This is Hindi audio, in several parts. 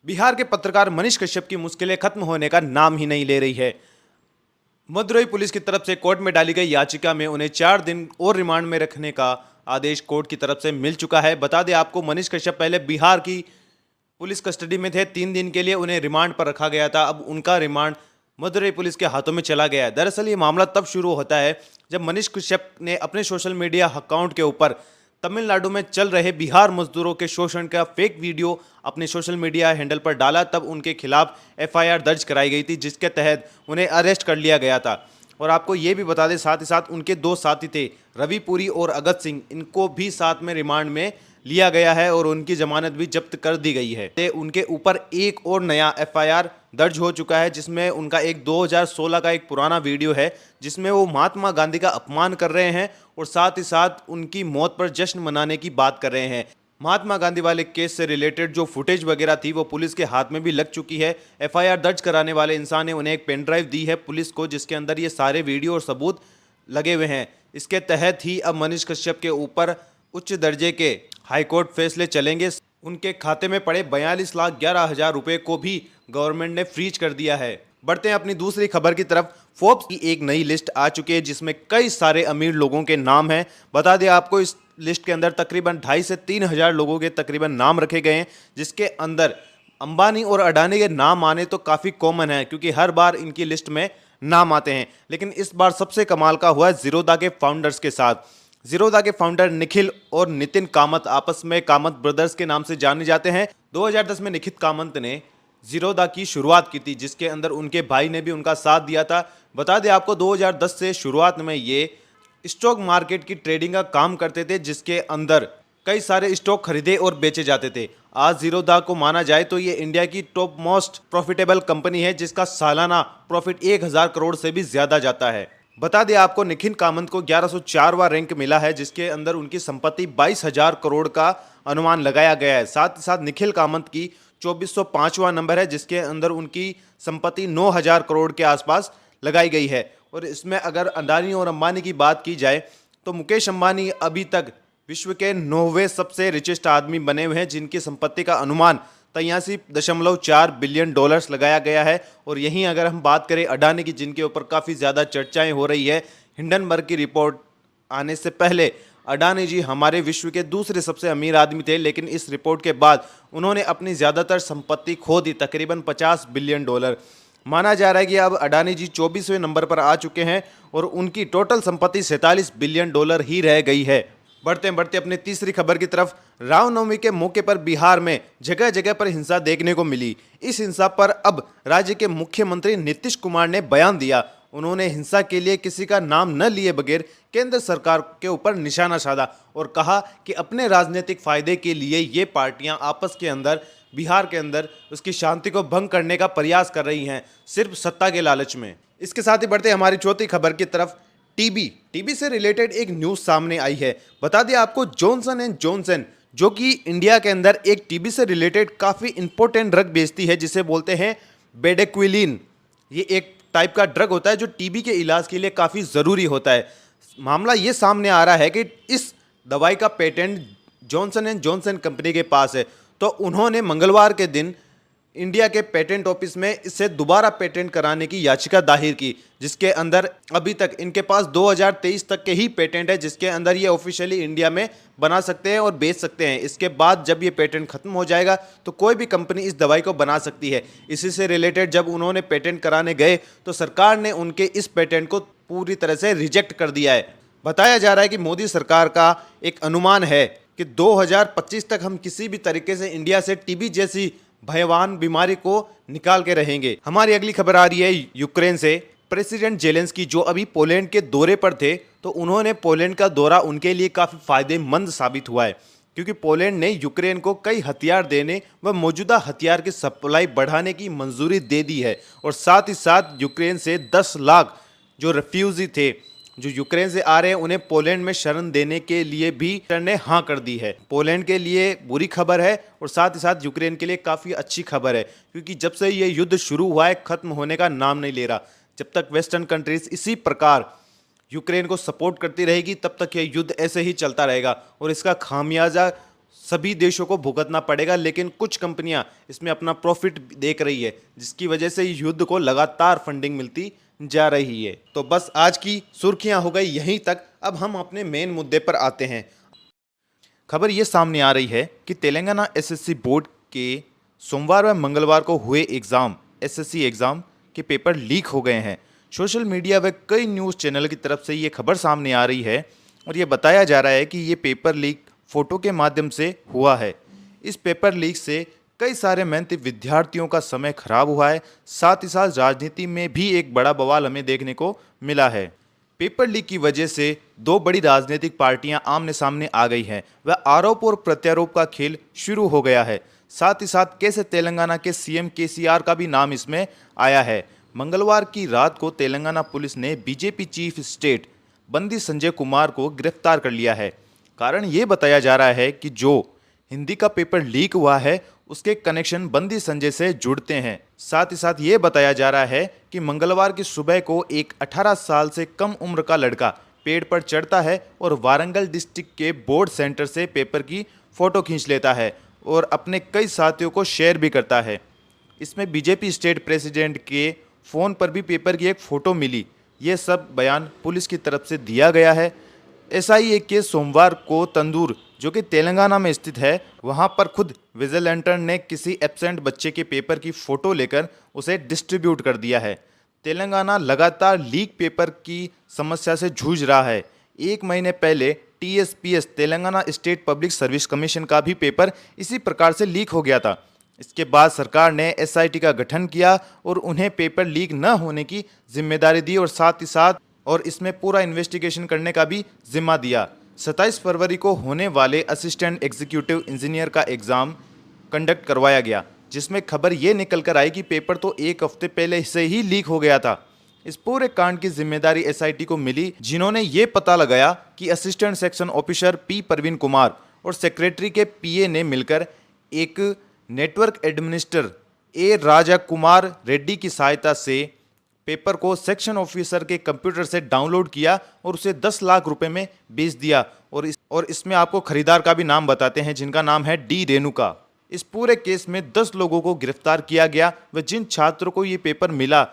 बिहार के पत्रकार मनीष कश्यप की मुश्किलें खत्म होने का नाम ही नहीं ले रही है। मदुरई पुलिस की तरफ से कोर्ट में डाली गई याचिका में उन्हें 4 दिन और रिमांड में रखने का आदेश कोर्ट की तरफ से मिल चुका है। बता दें आपको, मनीष कश्यप पहले बिहार की पुलिस कस्टडी में थे। 3 दिन के लिए उन्हें रिमांड पर रखा गया था। अब उनका रिमांड मदुरई पुलिस के हाथों में चला गया है। दरअसल ये मामला तब शुरू होता है जब मनीष कश्यप ने अपने सोशल मीडिया अकाउंट के ऊपर तमिलनाडु में चल रहे बिहार मजदूरों के शोषण का फेक वीडियो अपने सोशल मीडिया हैंडल पर डाला। तब उनके खिलाफ एफआईआर दर्ज कराई गई थी, जिसके तहत उन्हें अरेस्ट कर लिया गया था। और आपको ये भी बता दें, साथ ही साथ उनके 2 साथी थे, रवि पुरी और अगत सिंह, इनको भी साथ में रिमांड में लिया गया है और उनकी जमानत भी जब्त कर दी गई है। उनके ऊपर एक और नया एफआईआर दर्ज हो चुका है, जिसमें उनका एक 2016 का एक पुराना वीडियो है, जिसमें वो महात्मा गांधी का अपमान कर रहे हैं और साथ ही साथ उनकी मौत पर जश्न मनाने की बात कर रहे हैं। महात्मा गांधी वाले केस से रिलेटेड जो फुटेज वगैरह थी वो पुलिस के हाथ में भी लग चुकी है। एफआईआर दर्ज कराने वाले इंसान ने उन्हें एक पेन ड्राइव दी है पुलिस को, जिसके अंदर ये सारे वीडियो और सबूत लगे हुए हैं। इसके तहत ही अब मनीष कश्यप के ऊपर उच्च दर्जे के हाईकोर्ट फैसले चलेंगे। उनके खाते में पड़े 42,11,000 रुपए को भी गवर्नमेंट ने फ्रीज कर दिया है। बढ़ते हैं अपनी दूसरी खबर की तरफ। फोर्ब्स की एक नई लिस्ट आ चुकी है, जिसमें कई सारे अमीर लोगों के नाम हैं। बता दें आपको, इस लिस्ट के अंदर तकरीबन 2,500 से 3,000 लोगों के तकरीबन नाम रखे गए हैं, जिसके अंदर अंबानी और अडानी के नाम आने तो काफ़ी कॉमन है, क्योंकि हर बार इनकी लिस्ट में नाम आते हैं। लेकिन इस बार सबसे कमाल का हुआ है ज़ीरोधा के फाउंडर्स के साथ। ज़ीरोधा के फाउंडर निखिल और नितिन कामत आपस में कामत ब्रदर्स के नाम से जाने जाते हैं। 2010 में निखिल कामत ने ज़ीरोधा की शुरुआत की थी, जिसके अंदर उनके भाई ने भी उनका साथ दिया था। बता दें आपको, 2010 से शुरुआत में ये स्टॉक मार्केट की ट्रेडिंग का काम करते थे, जिसके अंदर कई सारे स्टॉक खरीदे और बेचे जाते थे। आज ज़ीरोधा को माना जाए तो ये इंडिया की टॉप मोस्ट प्रॉफिटेबल कंपनी है, जिसका सालाना प्रॉफिट 1,000 करोड़ से भी ज़्यादा जाता है। बता दें आपको, निखिल कामत को 1104वां रैंक मिला है, जिसके अंदर उनकी संपत्ति 22,000 करोड़ का अनुमान लगाया गया है। साथ ही साथ निखिल कामत की 2405वां नंबर है, जिसके अंदर उनकी संपत्ति 9,000 करोड़ के आसपास लगाई गई है। और इसमें अगर अडानी और अंबानी की बात की जाए तो मुकेश अंबानी अभी तक विश्व के 9वें सबसे रिचेस्ट आदमी बने हुए हैं, जिनकी संपत्ति का अनुमान 83.4 बिलियन डॉलर्स लगाया गया है। और यहीं अगर हम बात करें अडानी की, जिनके ऊपर काफ़ी ज़्यादा चर्चाएं हो रही है, हिंडनबर्ग की रिपोर्ट आने से पहले अडानी जी हमारे विश्व के दूसरे सबसे अमीर आदमी थे, लेकिन इस रिपोर्ट के बाद उन्होंने अपनी ज़्यादातर संपत्ति खो दी, तकरीबन 50 बिलियन डॉलर। माना जा रहा है कि अब अडानी जी 24वें नंबर पर आ चुके हैं और उनकी टोटल संपत्ति 47 बिलियन डॉलर ही रह गई है। बढ़ते बढ़ते अपनी तीसरी खबर की तरफ। रामनवमी के मौके पर बिहार में जगह जगह पर हिंसा देखने को मिली। इस हिंसा पर अब राज्य के मुख्यमंत्री नीतीश कुमार ने बयान दिया। उन्होंने हिंसा के लिए किसी का नाम न लिए बगैर केंद्र सरकार के ऊपर निशाना साधा और कहा कि अपने राजनीतिक फायदे के लिए ये पार्टियां आपस के अंदर बिहार के अंदर उसकी शांति को भंग करने का प्रयास कर रही हैं, सिर्फ सत्ता के लालच में। इसके साथ ही बढ़ते हमारी चौथी खबर की तरफ। टीबी से रिलेटेड एक न्यूज़ सामने आई है। बता दें आपको, जॉनसन एंड जॉनसन जो कि इंडिया के अंदर एक टीबी से रिलेटेड काफ़ी इंपॉर्टेंट ड्रग बेचती है, जिसे बोलते हैं बेडेक्विलिन। ये एक टाइप का ड्रग होता है जो टीबी के इलाज के लिए काफ़ी ज़रूरी होता है। मामला ये सामने आ रहा है कि इस दवाई का patent Johnson and Johnson company के पास है, तो उन्होंने मंगलवार के दिन इंडिया के पेटेंट ऑफिस में इससे दोबारा पेटेंट कराने की याचिका दाखिल की, जिसके अंदर अभी तक इनके पास 2023 तक के ही पेटेंट है, जिसके अंदर ये ऑफिशियली इंडिया में बना सकते हैं और बेच सकते हैं। इसके बाद जब ये पेटेंट खत्म हो जाएगा तो कोई भी कंपनी इस दवाई को बना सकती है। इसी से रिलेटेड जब उन्होंने पेटेंट कराने गए तो सरकार ने उनके इस पेटेंट को पूरी तरह से रिजेक्ट कर दिया है। बताया जा रहा है कि मोदी सरकार का एक अनुमान है कि 2025 तक हम किसी भी तरीके से इंडिया से टीबी जैसी भयावह बीमारी को निकाल के रहेंगे। हमारी अगली खबर आ रही है यूक्रेन से। प्रेसिडेंट जेलेंस्की जो अभी पोलैंड के दौरे पर थे, तो उन्होंने पोलैंड का दौरा उनके लिए काफ़ी फायदेमंद साबित हुआ है, क्योंकि पोलैंड ने यूक्रेन को कई हथियार देने व मौजूदा हथियार की सप्लाई बढ़ाने की मंजूरी दे दी है। और साथ ही साथ यूक्रेन से 10 लाख जो रेफ्यूजी थे जो यूक्रेन से आ रहे हैं, उन्हें पोलैंड में शरण देने के लिए भी ने हाँ कर दी है। पोलैंड के लिए बुरी खबर है और साथ ही साथ यूक्रेन के लिए काफ़ी अच्छी खबर है, क्योंकि जब से ये युद्ध शुरू हुआ है खत्म होने का नाम नहीं ले रहा। जब तक वेस्टर्न कंट्रीज इसी प्रकार यूक्रेन को सपोर्ट करती रहेगी, तब तक ये युद्ध ऐसे ही चलता रहेगा और इसका खामियाजा सभी देशों को भुगतना पड़ेगा, लेकिन कुछ कंपनियां इसमें अपना प्रॉफिट देख रही है, जिसकी वजह से युद्ध को लगातार फंडिंग मिलती जा रही है। तो बस आज की सुर्खियां हो गई यहीं तक। अब हम अपने मेन मुद्दे पर आते हैं। खबर ये सामने आ रही है कि तेलंगाना एसएससी बोर्ड के सोमवार व मंगलवार को हुए एसएससी एग्जाम के पेपर लीक हो गए हैं। सोशल मीडिया व कई न्यूज़ चैनल की तरफ से ये खबर सामने आ रही है और ये बताया जा रहा है कि ये पेपर लीक फोटो के माध्यम से हुआ है। इस पेपर लीक से कई सारे मेहनती विद्यार्थियों का समय खराब हुआ है। साथ ही साथ राजनीति में भी एक बड़ा बवाल हमें देखने को मिला है। पेपर लीक की वजह से दो बड़ी राजनीतिक पार्टियां आमने सामने आ गई हैं। वह आरोप और प्रत्यारोप का खेल शुरू हो गया है। साथ ही साथ कैसे तेलंगाना के सीएम केसीआर का भी नाम इसमें आया है। मंगलवार की रात को तेलंगाना पुलिस ने बीजेपी चीफ स्टेट बंदी संजय कुमार को गिरफ्तार कर लिया है। कारण ये बताया जा रहा है कि जो हिंदी का पेपर लीक हुआ है उसके कनेक्शन बंदी संजय से जुड़ते हैं। साथ ही साथ ये बताया जा रहा है कि मंगलवार की सुबह को एक 18 साल से कम उम्र का लड़का पेड़ पर चढ़ता है और वारंगल डिस्ट्रिक्ट के बोर्ड सेंटर से पेपर की फ़ोटो खींच लेता है और अपने कई साथियों को शेयर भी करता है। इसमें बीजेपी स्टेट प्रेसिडेंट के फ़ोन पर भी पेपर की एक फ़ोटो मिली। ये सब बयान पुलिस की तरफ से दिया गया है। ऐसा ही एक केस सोमवार को तंदूर, जो कि तेलंगाना में स्थित है, वहां पर खुद विजिलेंटर ने किसी एब्सेंट बच्चे के पेपर की फ़ोटो लेकर उसे डिस्ट्रीब्यूट कर दिया है। तेलंगाना लगातार लीक पेपर की समस्या से जूझ रहा है। एक महीने पहले TSPS Telangana state public service commission का भी पेपर इसी प्रकार से लीक हो गया था। इसके बाद सरकार ने एसआईटी का गठन किया और उन्हें पेपर लीक न होने की जिम्मेदारी दी और साथ ही साथ इसमें पूरा इन्वेस्टिगेशन करने का भी जिम्मा दिया। 27 फरवरी को होने वाले असिस्टेंट एग्जीक्यूटिव इंजीनियर का एग्ज़ाम कंडक्ट करवाया गया, जिसमें खबर ये निकल कर आई कि पेपर तो एक हफ्ते पहले से ही लीक हो गया था। इस पूरे कांड की जिम्मेदारी एसआईटी को मिली, जिन्होंने ये पता लगाया कि assistant section officer P Praveen Kumar और सेक्रेटरी के पीए ने मिलकर एक network administrator A Raja Kumar Reddy की सहायता से पेपर को सेक्शन ऑफिसर के कंप्यूटर से डाउनलोड किया और उसे 10 लाख रुपए में बेच दिया। और इसमें आपको खरीदार का भी नाम बताते हैं, जिनका नाम है डी रेणुका। इस पूरे केस में 10 लोगों को गिरफ्तार किया गया व जिन छात्रों को ये पेपर मिला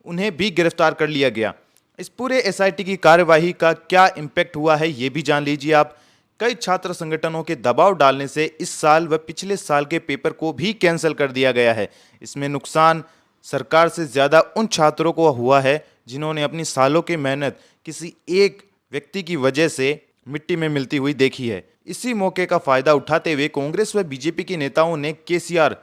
उन्हें भी गिरफ्तार कर लिया गया। इस पूरे एसआईटी की कार्यवाही का क्या इम्पैक्ट हुआ है ये भी जान लीजिए आप। कई छात्र संगठनों के दबाव डालने से इस साल व पिछले साल के पेपर को भी कैंसिल कर दिया गया है। इसमें नुकसान सरकार से ज़्यादा उन छात्रों को हुआ है जिन्होंने अपनी सालों की मेहनत किसी एक व्यक्ति की वजह से मिट्टी में मिलती हुई देखी है। इसी मौके का फायदा उठाते हुए कांग्रेस व बीजेपी के नेताओं ने केसीआर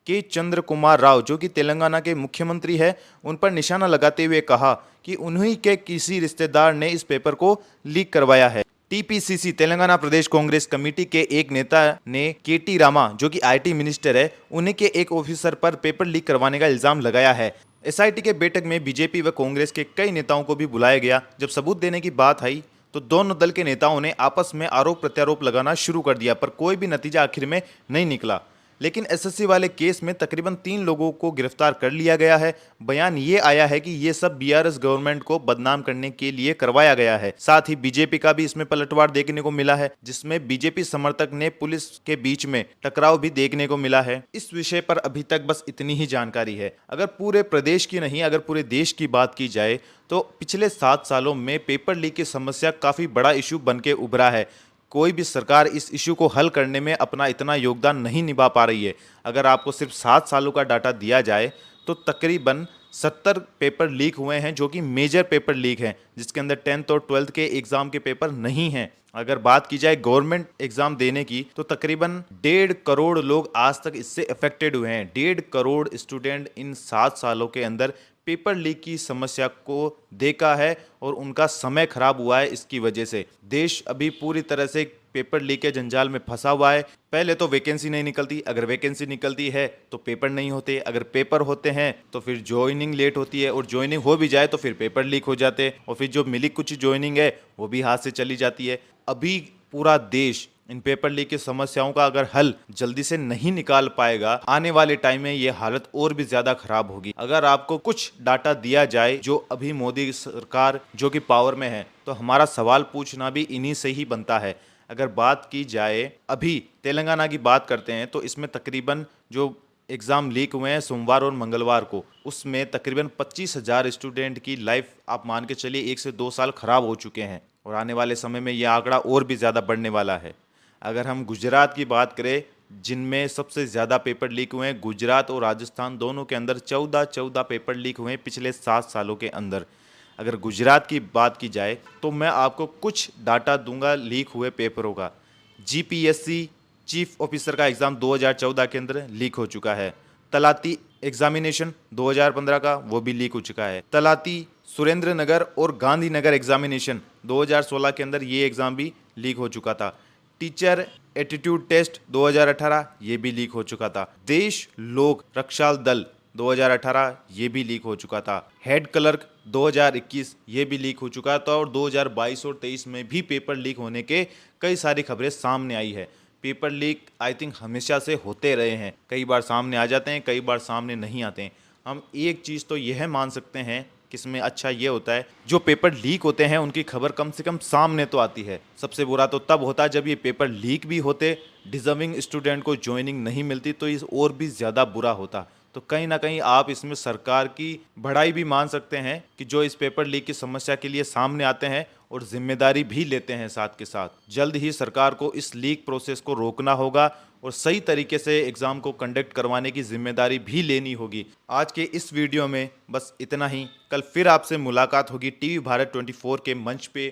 के चंद्र कुमार राव, जो कि तेलंगाना के मुख्यमंत्री हैं, उन पर निशाना लगाते हुए कहा कि उन्हीं के किसी रिश्तेदार ने इस पेपर को लीक करवाया है। टीपीसीसी तेलंगाना प्रदेश कांग्रेस कमेटी के एक नेता ने केटी रामा, जो कि आईटी मिनिस्टर है, उन्हीं के एक ऑफिसर पर पेपर लीक करवाने का इल्जाम लगाया है। एसआईटी के बैठक में बीजेपी व कांग्रेस के कई नेताओं को भी बुलाया गया। जब सबूत देने की बात आई तो दोनों दल के नेताओं ने आपस में आरोप प्रत्यारोप लगाना शुरू कर दिया, पर कोई भी नतीजा आखिर में नहीं निकला। लेकिन एसएससी वाले केस में तकरीबन 3 लोगों को गिरफ्तार कर लिया गया है। बयान ये आया है कि ये सब बीआरएस गवर्नमेंट को बदनाम करने के लिए करवाया गया है। साथ ही बीजेपी का भी इसमें पलटवार देखने को मिला है, जिसमें बीजेपी समर्थक ने पुलिस के बीच में टकराव भी देखने को मिला है। इस विषय पर अभी तक बस इतनी ही जानकारी है। अगर पूरे प्रदेश की नहीं, अगर पूरे देश की बात की जाए तो पिछले 7 सालों में पेपर लीक की समस्या काफी बड़ा इशू बन के उभरा है। कोई भी सरकार इस इशू को हल करने में अपना इतना योगदान नहीं निभा पा रही है। अगर आपको सिर्फ 7 सालों का डाटा दिया जाए तो तकरीबन 70 पेपर लीक हुए हैं, जो कि मेजर पेपर लीक हैं, जिसके अंदर 10th और 12th के एग्जाम के पेपर नहीं हैं। अगर बात की जाए गवर्नमेंट एग्जाम देने की तो तकरीबन 1.5 करोड़ लोग आज तक इससे अफेक्टेड हुए हैं। 1.5 करोड़ स्टूडेंट इन 7 सालों के अंदर पेपर लीक की समस्या को देखा है और उनका समय खराब हुआ है। इसकी वजह से देश अभी पूरी तरह से पेपर लीक के जंजाल में फंसा हुआ है। पहले तो वैकेंसी नहीं निकलती, अगर वैकेंसी निकलती है तो पेपर नहीं होते, अगर पेपर होते हैं तो फिर ज्वाइनिंग लेट होती है, और ज्वाइनिंग हो भी जाए तो फिर पेपर लीक हो जाते हैं, और फिर जो मिली कुछ ज्वाइनिंग है वो भी हाथ से चली जाती है। अभी पूरा देश इन पेपर लीक की समस्याओं का अगर हल जल्दी से नहीं निकाल पाएगा, आने वाले टाइम में ये हालत और भी ज्यादा खराब होगी। अगर आपको कुछ डाटा दिया जाए जो अभी मोदी सरकार जो कि पावर में है, तो हमारा सवाल पूछना भी इन्हीं से ही बनता है। अगर बात की जाए अभी तेलंगाना की बात करते हैं तो इसमें तकरीबन जो एग्ज़ाम लीक हुए हैं सोमवार और मंगलवार को, उसमें तकरीबन 25,000 स्टूडेंट की लाइफ आप मान के चलिए 1 से 2 साल खराब हो चुके हैं और आने वाले समय में यह आंकड़ा और भी ज़्यादा बढ़ने वाला है। अगर हम गुजरात की बात करें जिनमें सबसे ज़्यादा पेपर लीक हुए हैं, गुजरात और राजस्थान दोनों के अंदर 14 पेपर लीक हुए हैं पिछले 7 सालों के अंदर। अगर गुजरात की बात की जाए तो मैं आपको कुछ डाटा दूंगा लीक हुए पेपरों का। जीपीएससी चीफ ऑफिसर का एग्ज़ाम 2014 के अंदर लीक हो चुका है। तलाती एग्जामिनेशन 2015 का वो भी लीक हो चुका है। तलाती सुरेंद्र नगर और गांधीनगर एग्जामिनेशन 2016 के अंदर ये एग्ज़ाम भी लीक हो चुका था। टीचर एटीट्यूड टेस्ट 2018 ये भी लीक हो चुका था। देश लोक रक्षाल दल 2018 ये भी लीक हो चुका था। हेड क्लर्क 2021 ये भी लीक हो चुका था और 2022 और 23 में भी पेपर लीक होने के कई सारी खबरें सामने आई है। पेपर लीक आई थिंक हमेशा से होते रहे हैं, कई बार सामने आ जाते हैं, कई बार सामने नहीं आते हैं। हम एक चीज़ तो यह मान सकते हैं कि इसमें अच्छा ये होता है जो पेपर लीक होते हैं उनकी खबर कम से कम सामने तो आती है। सबसे बुरा तो तब होता है जब ये पेपर लीक भी होते, डिजर्विंग स्टूडेंट को ज्वाइनिंग नहीं मिलती तो इस और भी ज़्यादा बुरा होता। तो कहीं ना कहीं आप इसमें सरकार की बढ़ाई भी मान सकते हैं कि जो इस पेपर लीक की समस्या के लिए सामने आते हैं और जिम्मेदारी भी लेते हैं साथ के साथ। जल्द ही सरकार को इस लीक प्रोसेस को रोकना होगा और सही तरीके से एग्ज़ाम को कंडक्ट करवाने की जिम्मेदारी भी लेनी होगी। आज के इस वीडियो में बस इतना ही। कल फिर आपसे मुलाकात होगी टीवी भारत 24 के मंच पे।